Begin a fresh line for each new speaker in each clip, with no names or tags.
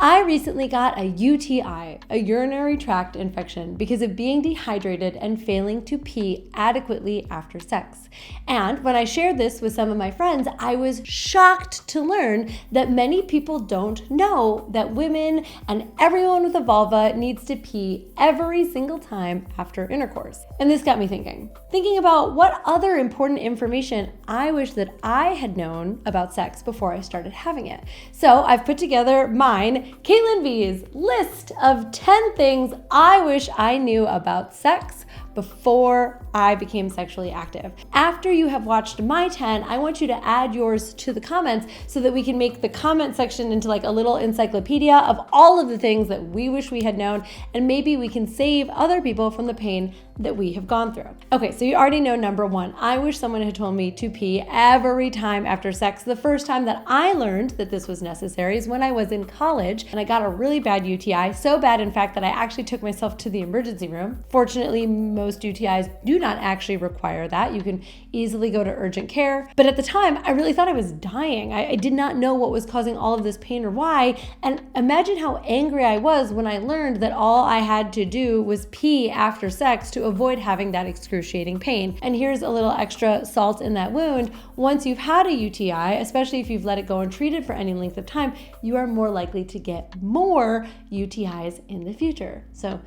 I recently got a UTI, a urinary tract infection, because of being dehydrated and failing to pee adequately after sex. And when I shared this with some of my friends, I was shocked to learn that many people don't know that women and everyone with a vulva needs to pee every single time after intercourse. And this got me thinking about what other important information I wish that I had known about sex before I started having it. So I've put together mine, Caitlin V's list of 10 things I wish I knew about sex before I became sexually active. After you have watched my 10, I want you to add yours to the comments so that we can make the comment section into like a little encyclopedia of all of the things that we wish we had known, and maybe we can save other people from the pain that we have gone through. Okay, so you already know number one. I wish someone had told me to pee every time after sex. The first time that I learned that this was necessary is when I was in college and I got a really bad UTI, so bad in fact that I actually took myself to the emergency room. Fortunately, most UTIs do not actually require that. You can easily go to urgent care. But at the time, I really thought I was dying. I did not know what was causing all of this pain or why. And imagine how angry I was when I learned that all I had to do was pee after sex to avoid having that excruciating pain. And here's a little extra salt in that wound. Once you've had a UTI, especially if you've let it go untreated for any length of time, you are more likely to get more UTIs in the future. So,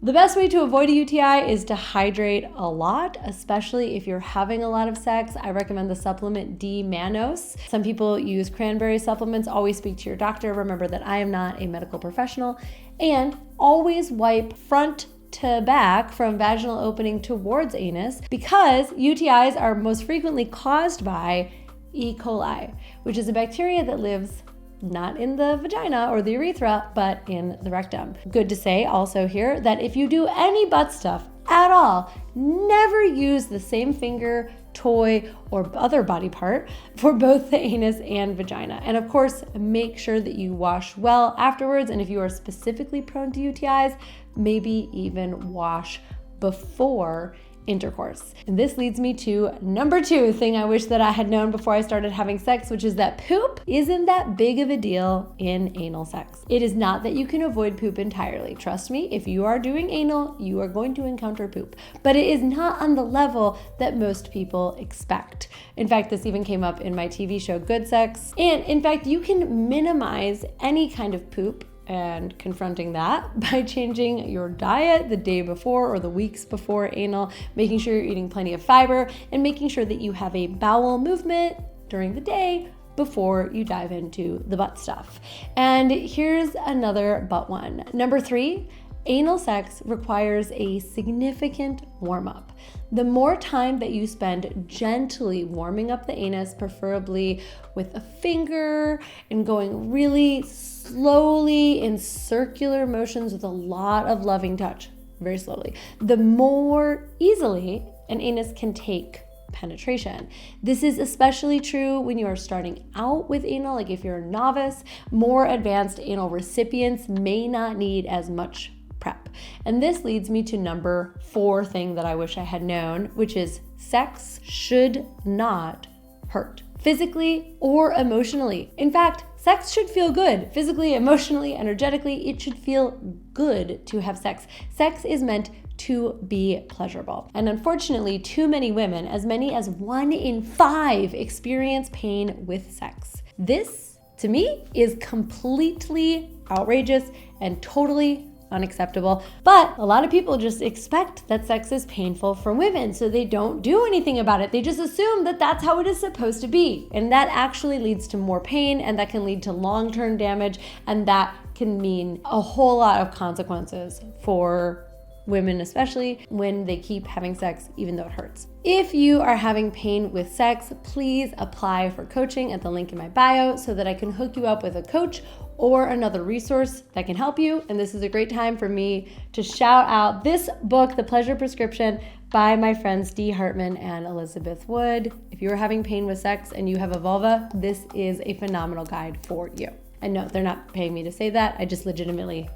the best way to avoid a UTI is to hydrate a lot, especially if you're having a lot of sex. I recommend the supplement D-mannose. Some people use cranberry supplements. Always speak to your doctor. Remember that I am not a medical professional. And always wipe front to back from vaginal opening towards anus, because UTIs are most frequently caused by E. coli, which is a bacteria that lives not in the vagina or the urethra, but in the rectum. Good to say also here that if you do any butt stuff at all, never use the same finger, toy, or other body part for both the anus and vagina. And of course, make sure that you wash well afterwards. And if you are specifically prone to UTIs, maybe even wash before intercourse. And this leads me to number 2 thing I wish that I had known before I started having sex, which is that poop isn't that big of a deal in anal sex. It is not that you can avoid poop entirely. Trust me, if you are doing anal, you are going to encounter poop, but it is not on the level that most people expect. In fact, this even came up in my TV show, Good Sex. And in fact, you can minimize any kind of poop and confronting that by changing your diet the day before or the weeks before anal, making sure you're eating plenty of fiber, and making sure that you have a bowel movement during the day before you dive into the butt stuff. And here's another butt one. Number 3, anal sex requires a significant warm-up. The more time that you spend gently warming up the anus, preferably with a finger and going really slowly in circular motions with a lot of loving touch, very slowly, the more easily an anus can take penetration. This is especially true when you are starting out with anal. Like if you're a novice, more advanced anal recipients may not need as much prep. And this leads me to number 4 thing that I wish I had known, which is sex should not hurt, physically or emotionally. In fact, sex should feel good, physically, emotionally, energetically. It should feel good to have sex. Sex is meant to be pleasurable. And unfortunately, too many women, as many as 1 in 5, experience pain with sex. This, to me, is completely outrageous and totally unacceptable. But a lot of people just expect that sex is painful for women, so they don't do anything about it. They just assume that that's how it is supposed to be. And that actually leads to more pain, and that can lead to long-term damage, and that can mean a whole lot of consequences for women, especially when they keep having sex even though it hurts. If you are having pain with sex, please apply for coaching at the link in my bio so that I can hook you up with a coach or another resource that can help you. And this is a great time for me to shout out this book, The Pleasure Prescription, by my friends Dee Hartman and Elizabeth Wood. If you're having pain with sex and you have a vulva, this is a phenomenal guide for you. And no, they're not paying me to say that. I just legitimately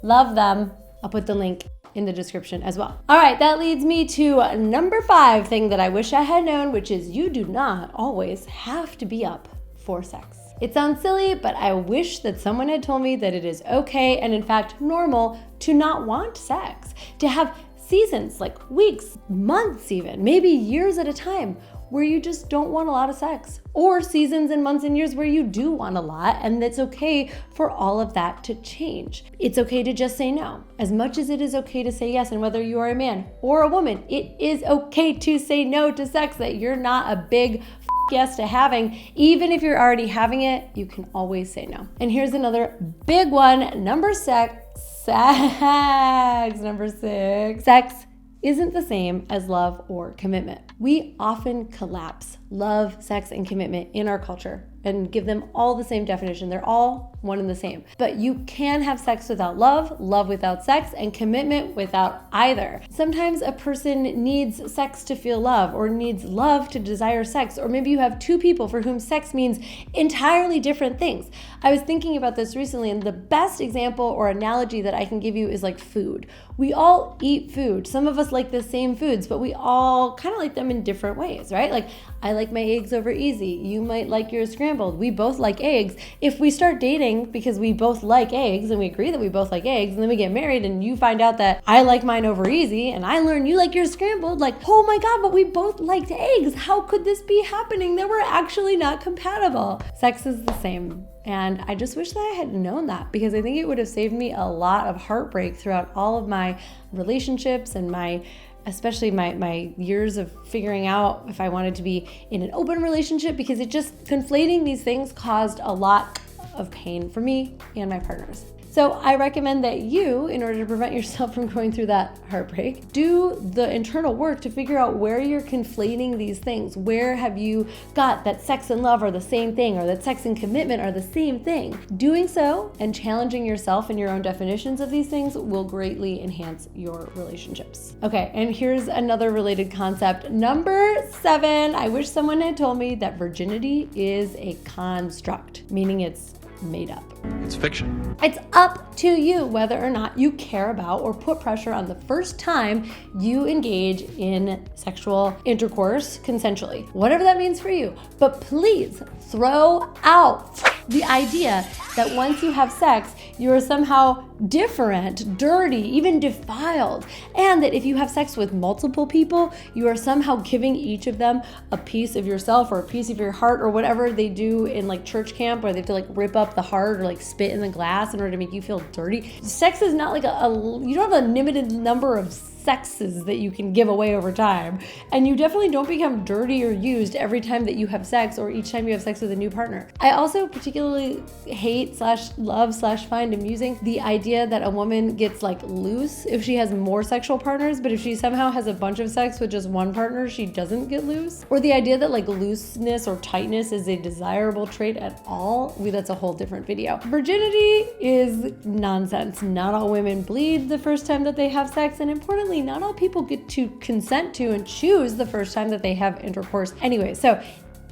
love them. I'll put the link in the description as well. All right, that leads me to number 5 thing that I wish I had known, which is you do not always have to be up for sex. It sounds silly, but I wish that someone had told me that it is okay and in fact normal to not want sex, to have seasons, like weeks, months even, maybe years at a time, where you just don't want a lot of sex, or seasons and months and years where you do want a lot, and it's okay for all of that to change. It's okay to just say no. As much as it is okay to say yes, and whether you are a man or a woman, it is okay to say no to sex, that you're not a big yes to having. Even if you're already having it, you can always say no. And here's another big one, number 6. Sex isn't the same as love or commitment. We often collapse love, sex, and commitment in our culture and give them all the same definition. They're all one and the same. But you can have sex without love, love without sex, and commitment without either. Sometimes a person needs sex to feel love, or needs love to desire sex, or maybe you have two people for whom sex means entirely different things. I was thinking about this recently, and the best example or analogy that I can give you is like food. We all eat food. Some of us like the same foods, but we all kind of like them in different ways, right? Like, I like my eggs over easy. You might like yours scrambled. We both like eggs. If we start dating because we both like eggs and we agree that we both like eggs, and then we get married and you find out that I like mine over easy and I learn you like yours scrambled, like, oh my God, but we both liked eggs. How could this be happening? That we're actually not compatible. Sex is the same. And I just wish that I had known that, because I think it would have saved me a lot of heartbreak throughout all of my relationships and especially my years of figuring out if I wanted to be in an open relationship, because it just, conflating these things caused a lot of pain for me and my partners. So I recommend that you, in order to prevent yourself from going through that heartbreak, do the internal work to figure out where you're conflating these things. Where have you got that sex and love are the same thing, or that sex and commitment are the same thing? Doing so and challenging yourself in your own definitions of these things will greatly enhance your relationships. Okay, and here's another related concept. Number 7, I wish someone had told me that virginity is a construct, meaning it's made up.
It's fiction.
It's up to you whether or not you care about or put pressure on the first time you engage in sexual intercourse consensually, whatever that means for you. But please throw out the idea that once you have sex, you are somehow different, dirty, even defiled, and that if you have sex with multiple people, you are somehow giving each of them a piece of yourself or a piece of your heart, or whatever they do in like church camp, where they have to like rip up the heart or like spit in the glass in order to make you feel dirty. Sex is not like you don't have a limited number of sexes that you can give away over time, and you definitely don't become dirty or used every time that you have sex, or each time you have sex with a new partner. I also particularly hate / love / find amusing the idea that a woman gets like loose if she has more sexual partners, but if she somehow has a bunch of sex with just one partner, she doesn't get loose. Or the idea that like looseness or tightness is a desirable trait at all. That's a whole different video. Virginity is nonsense. Not all women bleed the first time that they have sex, and importantly, not all people get to consent to and choose the first time that they have intercourse anyway. So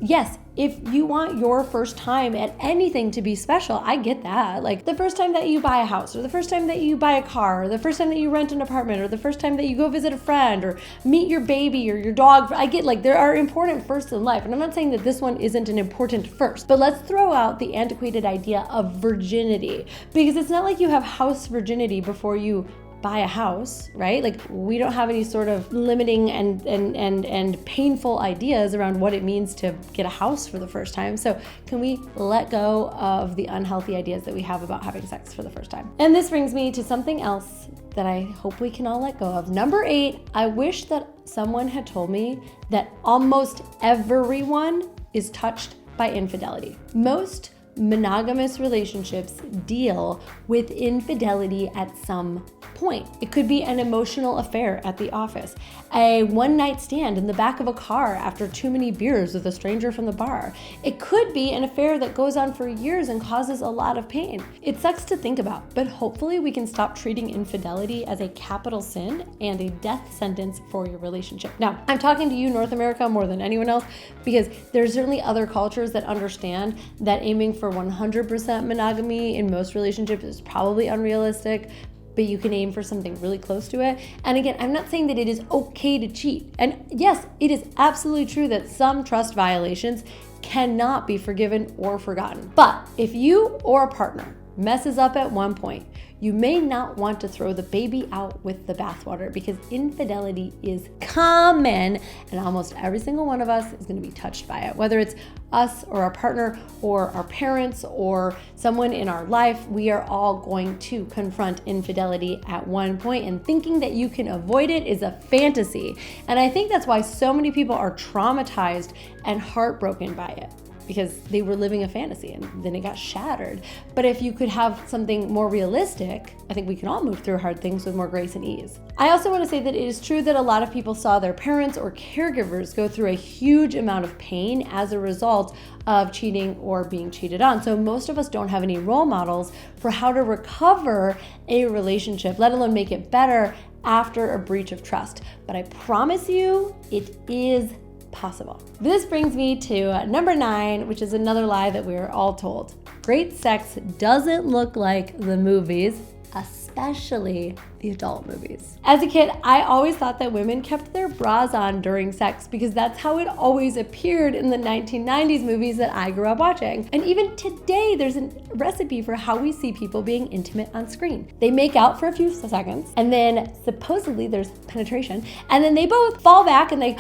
yes, if you want your first time at anything to be special, I get that. Like the first time that you buy a house, or the first time that you buy a car, or the first time that you rent an apartment, or the first time that you go visit a friend, or meet your baby or your dog. I get, like, there are important firsts in life, and I'm not saying that this one isn't an important first, but let's throw out the antiquated idea of virginity, because it's not like you have house virginity before you buy a house, right? Like, we don't have any sort of limiting and painful ideas around what it means to get a house for the first time. So can we let go of the unhealthy ideas that we have about having sex for the first time? And this brings me to something else that I hope we can all let go of. Number 8, I wish that someone had told me that almost everyone is touched by infidelity. Most monogamous relationships deal with infidelity at some point. It could be an emotional affair at the office, a one-night stand in the back of a car after too many beers with a stranger from the bar. It could be an affair that goes on for years and causes a lot of pain. It sucks to think about, but hopefully we can stop treating infidelity as a capital sin and a death sentence for your relationship. Now, I'm talking to you, North America, more than anyone else, because there's certainly other cultures that understand that aiming for 100% monogamy in most relationships is probably unrealistic, but you can aim for something really close to it. And again, I'm not saying that it is okay to cheat. And yes, it is absolutely true that some trust violations cannot be forgiven or forgotten. But if you or a partner messes up at one point, you may not want to throw the baby out with the bathwater, because infidelity is common and almost every single one of us is going to be touched by it. Whether it's us or our partner or our parents or someone in our life, we are all going to confront infidelity at one point, and thinking that you can avoid it is a fantasy. And I think that's why so many people are traumatized and heartbroken by it, because they were living a fantasy and then it got shattered. But if you could have something more realistic, I think we can all move through hard things with more grace and ease. I also want to say that it is true that a lot of people saw their parents or caregivers go through a huge amount of pain as a result of cheating or being cheated on. So most of us don't have any role models for how to recover a relationship, let alone make it better after a breach of trust. But I promise you, it is possible. This brings me to number 9, which is another lie that we're all told. Great sex doesn't look like the movies, especially the adult movies. As a kid, I always thought that women kept their bras on during sex because that's how it always appeared in the 1990s movies that I grew up watching. And even today, there's a recipe for how we see people being intimate on screen. They make out for a few seconds, and then supposedly there's penetration, and then they both fall back and they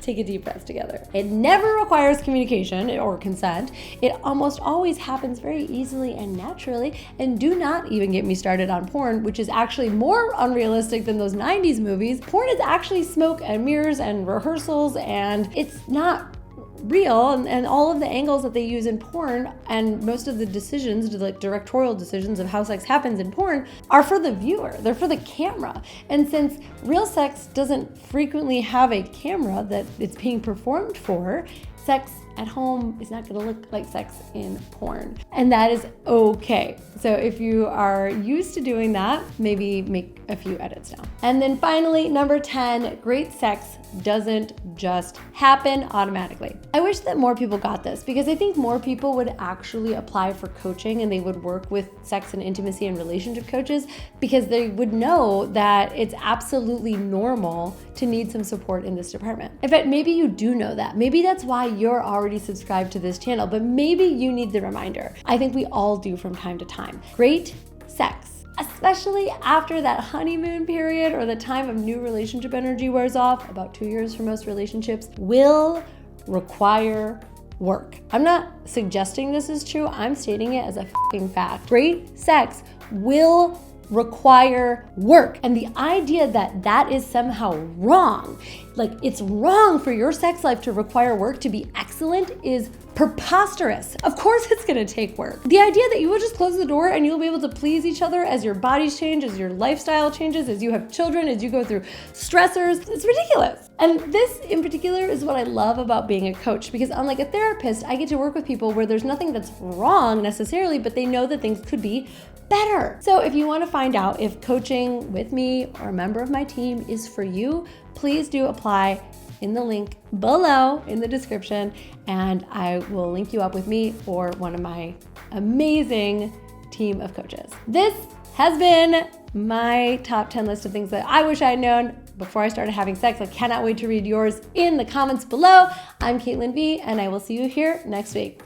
take a deep breath together. It never requires communication or consent. It almost always happens very easily and naturally. And do not even get me started on porn, which is actually more unrealistic than those 90s movies. Porn is actually smoke and mirrors and rehearsals, and it's not real, and all of the angles that they use in porn and most of the decisions, like directorial decisions of how sex happens in porn, are for the viewer. They're for the camera. And since real sex doesn't frequently have a camera that it's being performed for, sex at home is not going to look like sex in porn. And that is okay. So if you are used to doing that, maybe make a few edits now. And then finally, number 10, great sex doesn't just happen automatically. I wish that more people got this, because I think more people would actually apply for coaching and they would work with sex and intimacy and relationship coaches, because they would know that it's absolutely normal to need some support in this department. In fact, maybe you do know that. Maybe that's why you're already subscribed to this channel, but maybe you need the reminder. I think we all do from time to time. Great sex, especially after that honeymoon period or the time of new relationship energy wears off, about 2 years for most relationships, will require work. I'm not suggesting this is true. I'm stating it as a fucking fact. Great sex will require work. And the idea that that is somehow wrong, like it's wrong for your sex life to require work to be excellent, is preposterous. Of course it's gonna take work. The idea that you will just close the door and you'll be able to please each other as your bodies change, as your lifestyle changes, as you have children, as you go through stressors, it's ridiculous. And this in particular is what I love about being a coach, because unlike a therapist, I get to work with people where there's nothing that's wrong necessarily, but they know that things could be better. So if you want to find out if coaching with me or a member of my team is for you, please do apply in the link below in the description, and I will link you up with me or one of my amazing team of coaches. This has been my top 10 list of things that I wish I had known before I started having sex. I cannot wait to read yours in the comments below. I'm Caitlin V, and I will see you here next week.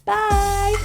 Bye.